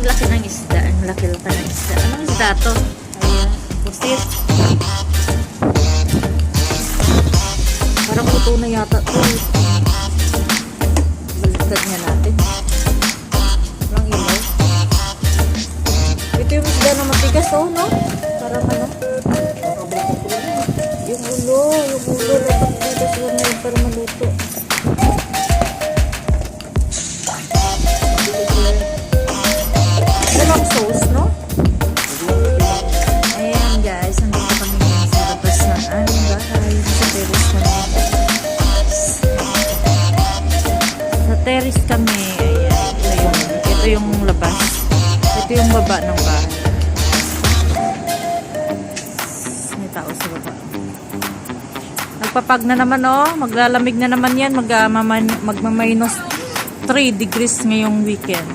laki ng isda. Ang laki-laki ng isda. Anong isda to? Ayan. Pusit. Parang puto na yata to. Baliktad nga natin. Walang ilaw. Ito yung isda na matigas, oh, no? Parang ano? Yung ulo. Dapat matigas lang ngayon para maluto. Walang sauce, no? Ayan, guys. Nandito kami sa labas ng aming bahay. Sa terrace kami. Sa terrace kami. Ayan. Ito yung labas. Ito yung baba ng bahay. May tao sa baba. Nagpapag na naman, oh. Maglalamig na naman yan. Magma-minus 3 degrees ngayong weekend.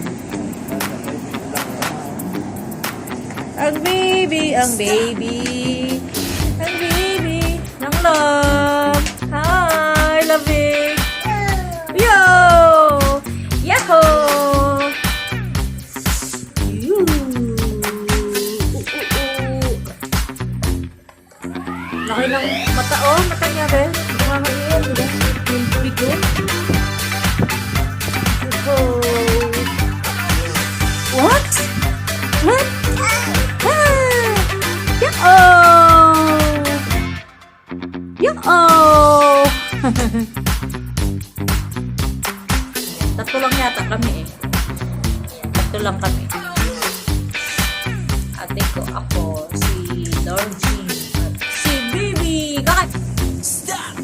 Ang baby ng love. Hi, loving. Yo! Yahoo! Laki ng mata, oh. Mata niya, be. Dumamaliyan, diba? Yung bigo. What? What? Yo-oh! Tatlo lang yata kami eh. Tatlo lang kami. Ate ko, ako, si Dorji, at si Baby. Kakay! Stop!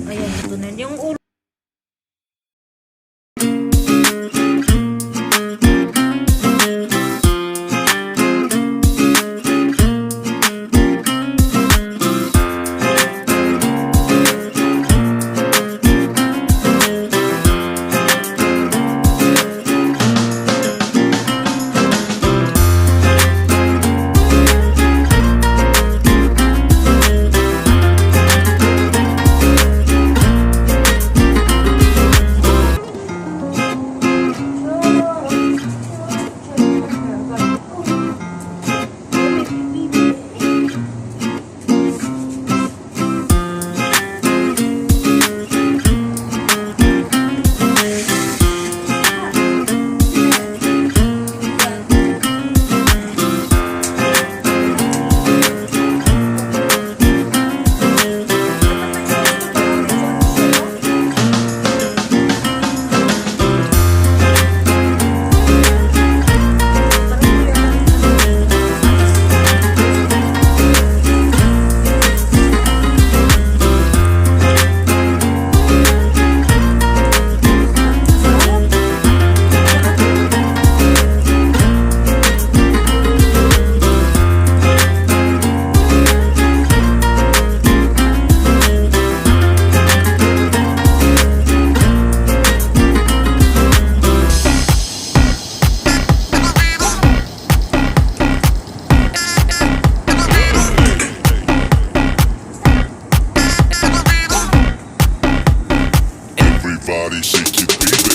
Ayan, ito na yung ulo. Everybody shake your baby.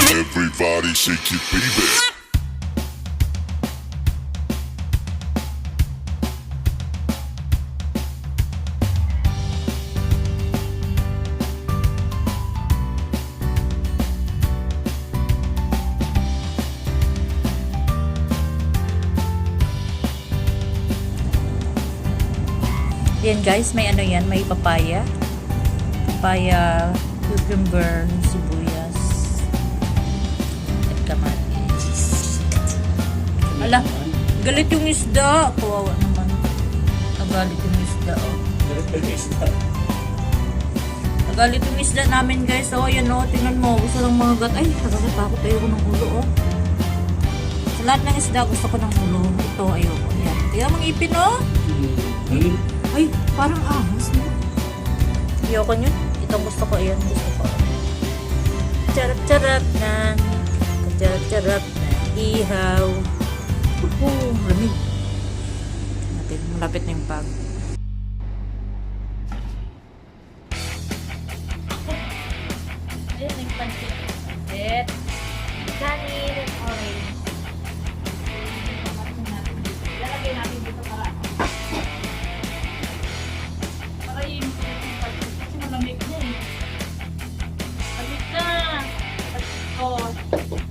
Everybody shake your baby. Yan guys, may ano yan, may papaya. Papaya, cucumber, sibuyas, at kamatis. Ala, Galit yung isda. Kawawa naman. Nagalit yung isda, oh. Nagalit yung isda namin, guys. Oh, yan, oh. Tingnan mo. Gusto ng mga gat. Ay, nakakatakot. Ayoko ng ulo, oh. Sa lahat ng isda, gusto ko ng ulo. Ito, ayoko. Yan. Tingnan mga ipin, oh. Ay, parang ahas, no? Ayoko nyo. Ito gusto ko. Ayan, gusto ko. Charap-charap na. Charap-charap na. Ihaw. Lamig. Natin, malapit na yung pag. Ayan, yung pancit. Pancit. Kanin and orange. Lalagay natin dito para yung pancit. Kasi malamig na eh. Malamig na. Pancit.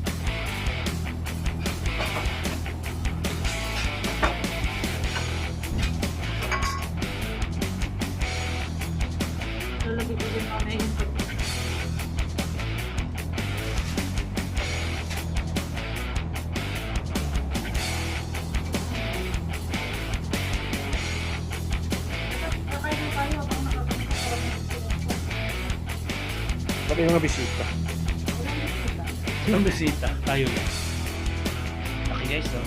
Lalagay ko din mamaya yung pancit. Pati yung mga bisita. Walang bisita. Tayo lang. Okay guys, no?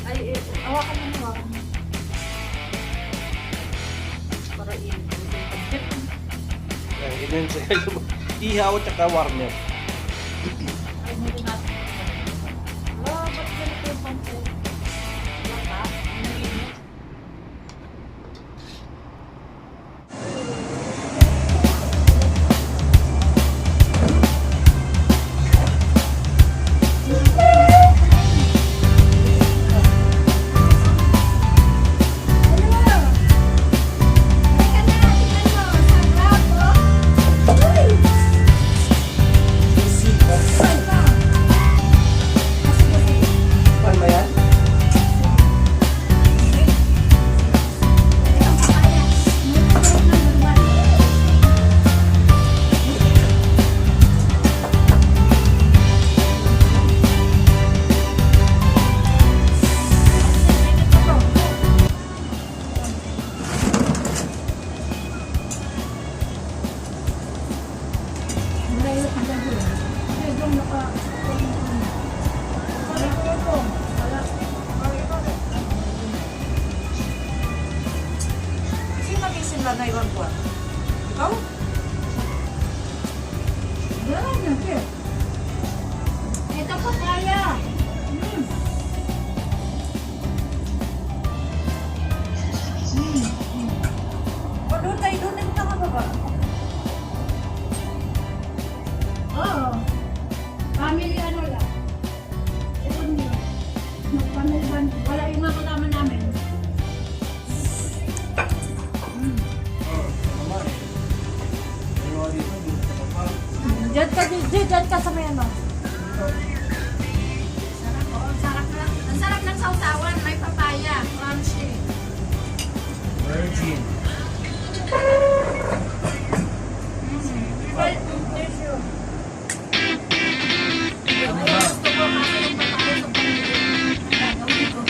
Ay, hawakan mo, hawakan mo. Para i-pancit. Ganyan siya. Ihaw at saka warmer. Ay, hindi natin. Wala, ba't ganito yung pancit? Wala ba? Nalinis. Sino nagising lang na ibang buwan? Ikaw? Wala na, sir. Ito pa kaya. O, doon tayo, doon tayo nakababa. Oo. Family ano lang. Ito niyo. Magpamilban. Wala yung mga kasama namin. Diyan ka sa may ano. Sarap. Oo, sarap lang. Ang sarap ng sausawan. May papaya. Crunchy. Virgin. Gusto ko kasi yung papaya sa pamilya. Gagawin ko.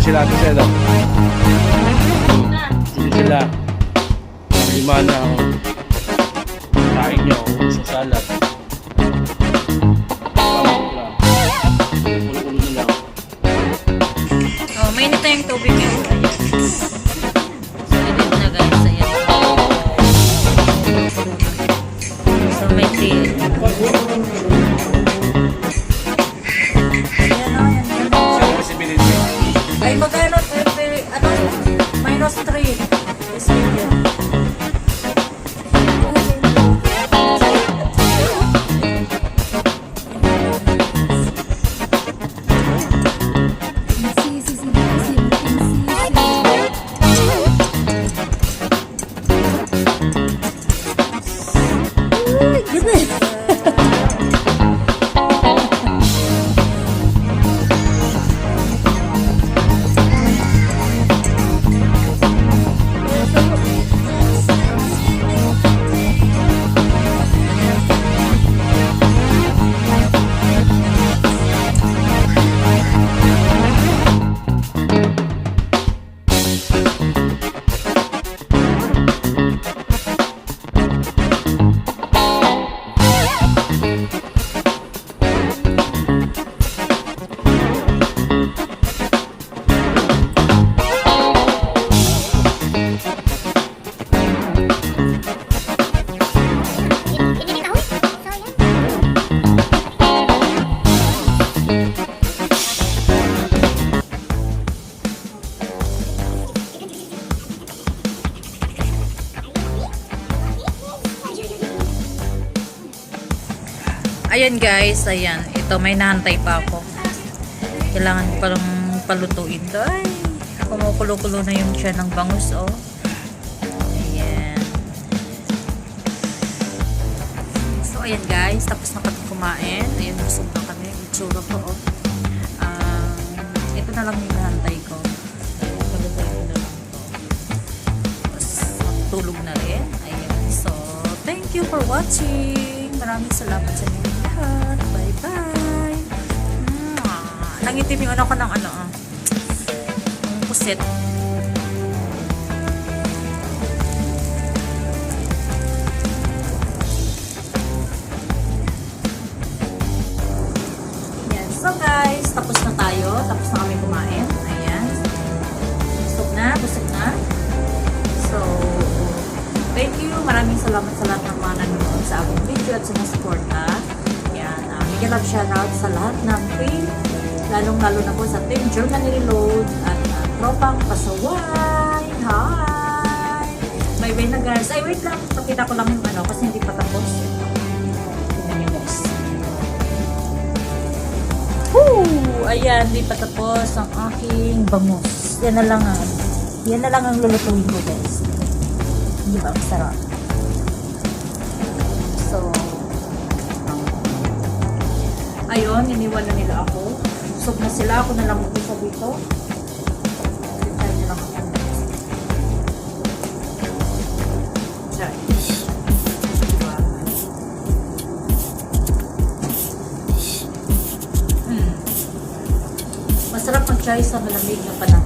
sila ito sila. Hindi sila. Lima na ako. Kain nyo sa salad. Ulo-ulo na lang. Oh, mainit na yung tubig yun. Ayan. Mainit na guys. Ayan. So may tea. Ayan o, ayan. Ay, magkano? Ano? -3. Yes, medium. Ayan guys, ayan. Ito, may nahantay pa ako. Kailangan ko palang palutuin to. Ay, kumukulo-kulo na yung tiyan ng bangus, oh. Ayan. So, ayan guys. Tapos na kami kumain. Ayan, busog na kami. Itsura ko, oh. Ito na lang yung nahantay ko. Palutuin na lang to. Tapos, matutulog na rin. Ayan. So, thank you for watching. Maraming salamat sa inyo lahat. Bye-bye. Nangitim yung ano ko ng puset. Yan. So guys, tapos na tayo. Tapos na kami kumain. Ayan. Busog na. So, thank you. Maraming salamat sa lahat ng mga nanonood sa aking video at sa suporta. Yan. Bigyan love shoutout sa lahat ng team. Lalong-lalo na po sa team Germany Reload at tropang pasaway. Hi! Bye-bye na guys. Ay, wait lang. Pakita ko lang yung kasi hindi pa tapos. Tingnan nyo guys. Woo! Ayan, hindi pa tapos ang aking bangus. Yan na lang ang lulutuin ko guys. Hindi ba? Masarap. So, ayun, iniwan na nila ako. Busog na sila. Ako na lang mag-isa dito. Try na lang ako. Try. Diba? Masarap mag-try sa malamig na panahon.